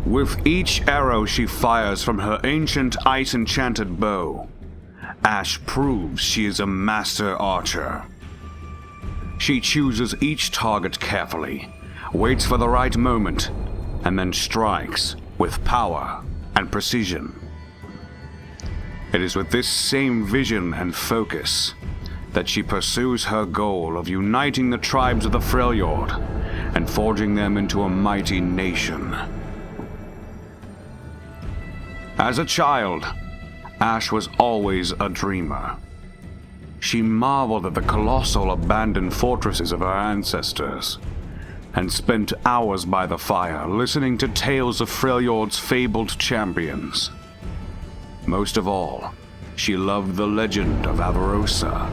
With each arrow she fires from her ancient ice-enchanted bow, Ashe proves she is a master archer. She chooses each target carefully, waits for the right moment, and then strikes with power and precision. It is with this same vision and focus that she pursues her goal of uniting the tribes of the Freljord and forging them into a mighty nation. As a child, Ashe was always a dreamer. She marveled at the colossal abandoned fortresses of her ancestors, and spent hours by the fire listening to tales of Freljord's fabled champions. Most of all, she loved the legend of Avarosa,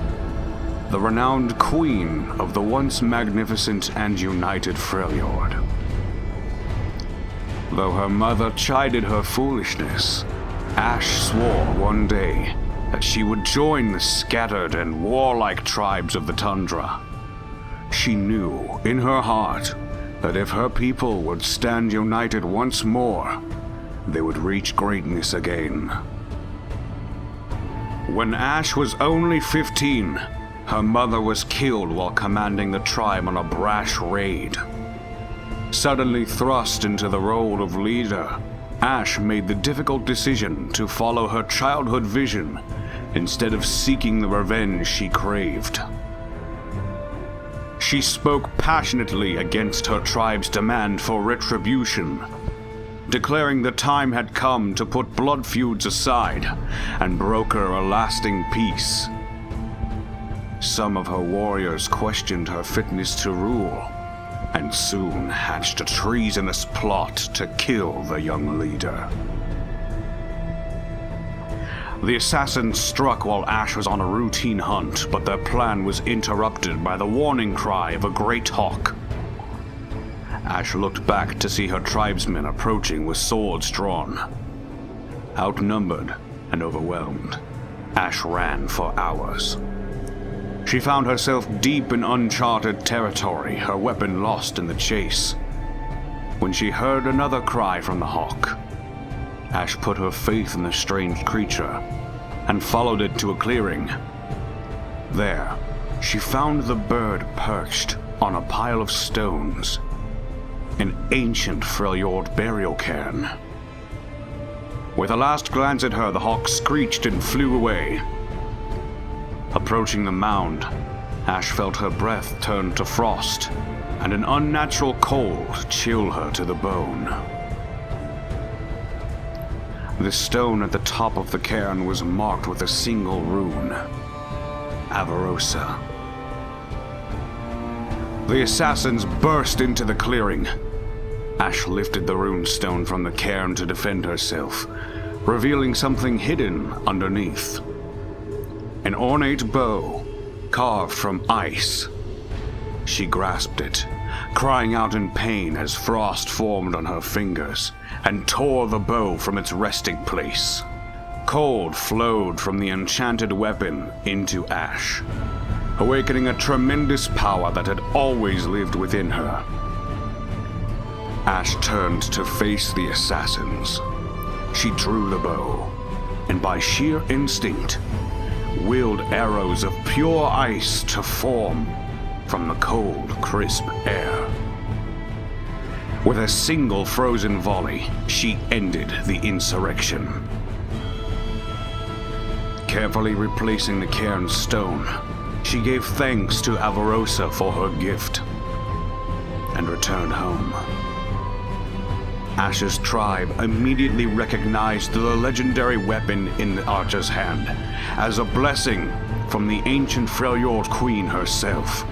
the renowned queen of the once magnificent and united Freljord. Though her mother chided her foolishness, Ashe swore one day that she would join the scattered and warlike tribes of the tundra. She knew, in her heart, that if her people would stand united once more, they would reach greatness again. When Ashe was only 15, her mother was killed while commanding the tribe on a brash raid. Suddenly thrust into the role of leader, Ashe made the difficult decision to follow her childhood vision instead of seeking the revenge she craved. She spoke passionately against her tribe's demand for retribution, declaring the time had come to put blood feuds aside and broker a lasting peace. Some of her warriors questioned her fitness to rule, and soon hatched a treasonous plot to kill the young leader. The assassins struck while Ashe was on a routine hunt, but their plan was interrupted by the warning cry of a great hawk. Ashe looked back to see her tribesmen approaching with swords drawn. Outnumbered and overwhelmed, Ashe ran for hours. She found herself deep in uncharted territory, her weapon lost in the chase. When she heard another cry from the hawk, Ashe put her faith in the strange creature and followed it to a clearing. There, she found the bird perched on a pile of stones, an ancient Freljord burial cairn. With a last glance at her, the hawk screeched and flew away. Approaching the mound, Ashe felt her breath turn to frost, and an unnatural cold chill her to the bone. The stone at the top of the cairn was marked with a single rune: Avarosa. The assassins burst into the clearing. Ashe lifted the rune stone from the cairn to defend herself, revealing something hidden underneath. An ornate bow, carved from ice. She grasped it, crying out in pain as frost formed on her fingers, and tore the bow from its resting place. Cold flowed from the enchanted weapon into Ashe, awakening a tremendous power that had always lived within her. Ashe turned to face the assassins. She drew the bow, and by sheer instinct, willed arrows of pure ice to form from the cold, crisp air. With a single frozen volley, she ended the insurrection. Carefully replacing the cairn's stone, she gave thanks to Avarosa for her gift and returned home. Ashe's tribe immediately recognized the legendary weapon in the archer's hand as a blessing from the ancient Freljord queen herself.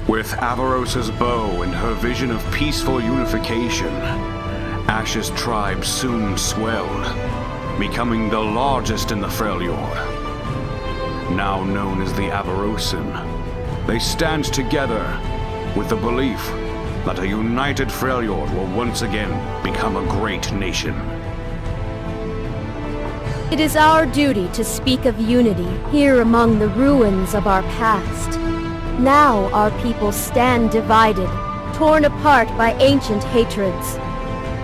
With Avarosa's bow and her vision of peaceful unification, Ashe's tribe soon swelled, becoming the largest in the Freljord. Now known as the Avarosan, they stand together with the belief that a united Freljord will once again become a great nation. It is our duty to speak of unity here among the ruins of our past. Now our people stand divided, torn apart by ancient hatreds.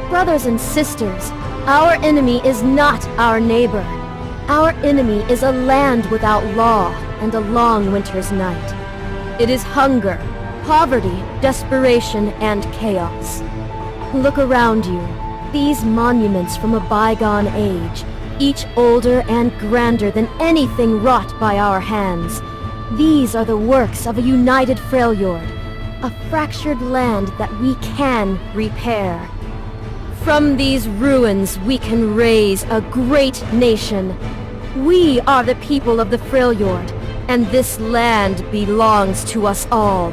Brothers and sisters, our enemy is not our neighbor. Our enemy is a land without law and a long winter's night. It is hunger, poverty, desperation, and chaos. Look around you. These monuments from a bygone age, each older and grander than anything wrought by our hands. These are the works of a united Freljord, a fractured land that we can repair. From these ruins we can raise a great nation. We are the people of the Freljord, and this land belongs to us all.